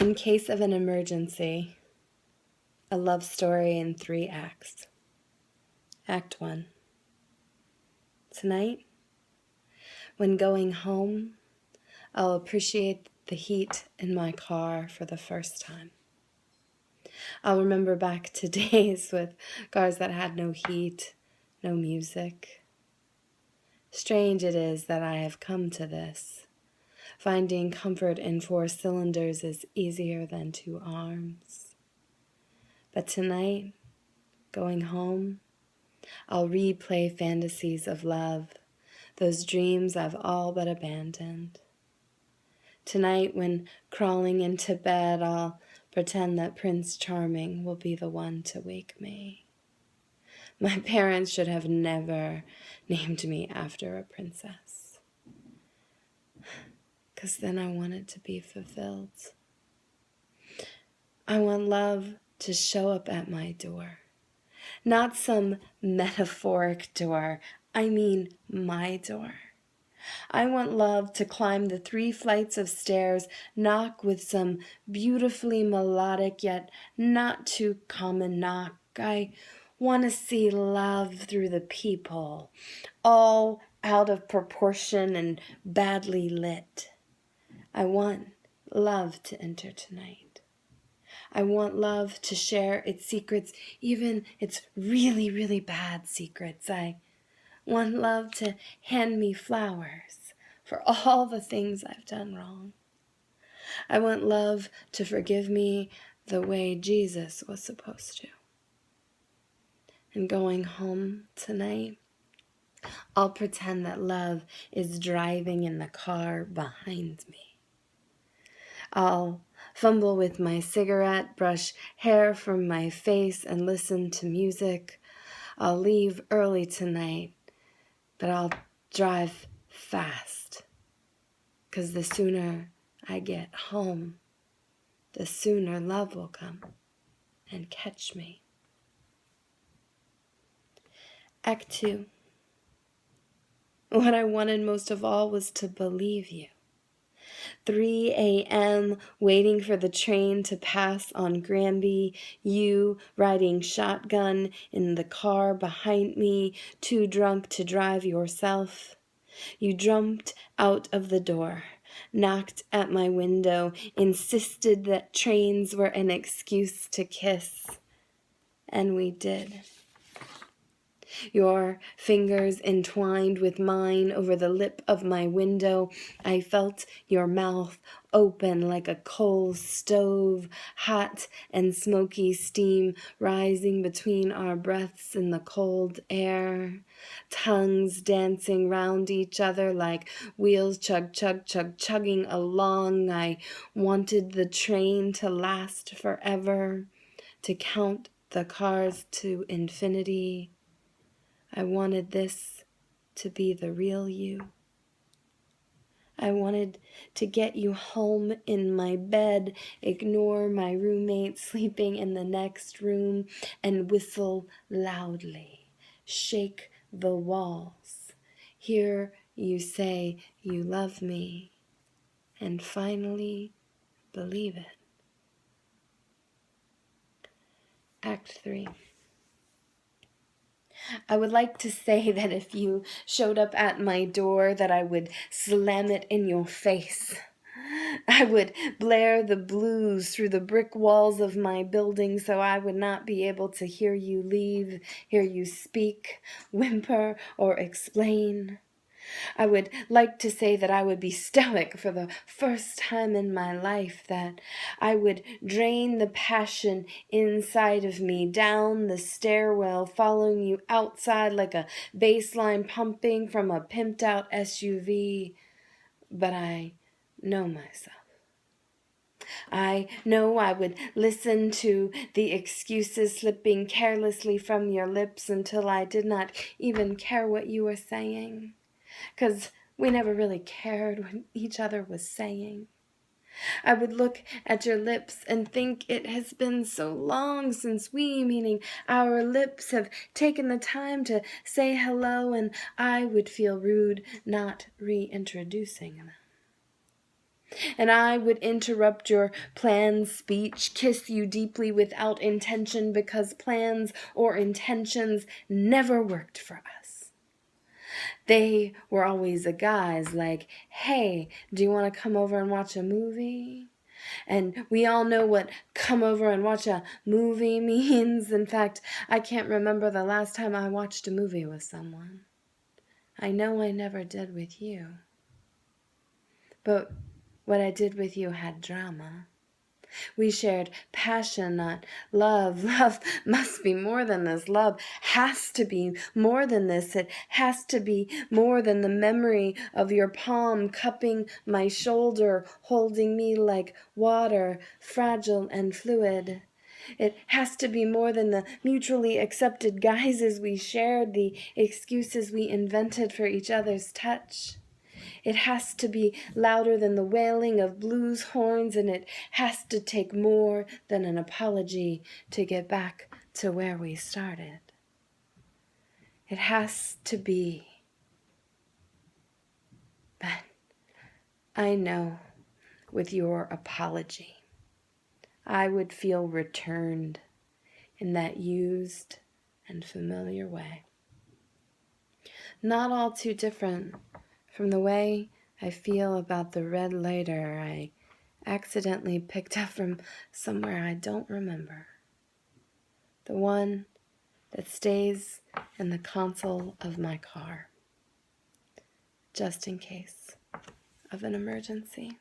In case of an emergency, a love story in 3 acts. Act 1. Tonight, when going home, I'll appreciate the heat in my car for the first time. I'll remember back to days with cars that had no heat, no music. Strange it is that I have come to this. Finding comfort in 4 cylinders is easier than 2 arms. But tonight, going home, I'll replay fantasies of love, those dreams I've all but abandoned. Tonight, when crawling into bed, I'll pretend that Prince Charming will be the one to wake me. My parents should have never named me after a princess, 'cause then I want it to be fulfilled. I want love to show up at my door. Not some metaphoric door, I mean my door. I want love to climb the 3 flights of stairs, knock with some beautifully melodic yet not too common knock. I want to see love through the peephole, all out of proportion and badly lit. I want love to enter tonight. I want love to share its secrets, even its really, really bad secrets. I want love to hand me flowers for all the things I've done wrong. I want love to forgive me the way Jesus was supposed to. And going home tonight, I'll pretend that love is driving in the car behind me. I'll fumble with my cigarette, brush hair from my face, and listen to music. I'll leave early tonight, but I'll drive fast, 'cause the sooner I get home, the sooner love will come and catch me. Act 2. What I wanted most of all was to believe you. 3 a.m., waiting for the train to pass on Granby, you riding shotgun in the car behind me, too drunk to drive yourself. You jumped out of the door, knocked at my window, insisted that trains were an excuse to kiss. And we did. Your fingers entwined with mine over the lip of my window. I felt your mouth open like a coal stove, hot and smoky steam rising between our breaths in the cold air. Tongues dancing round each other like wheels chugging along. I wanted the train to last forever, to count the cars to infinity. I wanted this to be the real you. I wanted to get you home in my bed, ignore my roommate sleeping in the next room, and whistle loudly, shake the walls, hear you say you love me, and finally believe it. Act 3. I would like to say that if you showed up at my door, that I would slam it in your face. I would blare the blues through the brick walls of my building so I would not be able to hear you leave, hear you speak, whimper, or explain. I would like to say that I would be stoic for the first time in my life, that I would drain the passion inside of me down the stairwell, following you outside like a bass line pumping from a pimped out SUV. But I know myself. I know I would listen to the excuses slipping carelessly from your lips until I did not even care what you were saying. 'Cause we never really cared what each other was saying. I would look at your lips and think it has been so long since we, meaning our lips, have taken the time to say hello, and I would feel rude not reintroducing them. And I would interrupt your planned speech, kiss you deeply without intention, because plans or intentions never worked for us. They were always a guise like, hey, do you want to come over and watch a movie? And we all know what come over and watch a movie means. In fact, I can't remember the last time I watched a movie with someone. I know I never did with you. But what I did with you had drama. We shared passion, not love. Love must be more than this. Love has to be more than this. It has to be more than the memory of your palm cupping my shoulder, holding me like water, fragile and fluid. It has to be more than the mutually accepted guises we shared, the excuses we invented for each other's touch. It has to be louder than the wailing of blues horns, and it has to take more than an apology to get back to where we started. It has to be. But I know with your apology, I would feel returned in that used and familiar way. Not all too different from the way I feel about the red lighter I accidentally picked up from somewhere I don't remember. The one that stays in the console of my car, just in case of an emergency.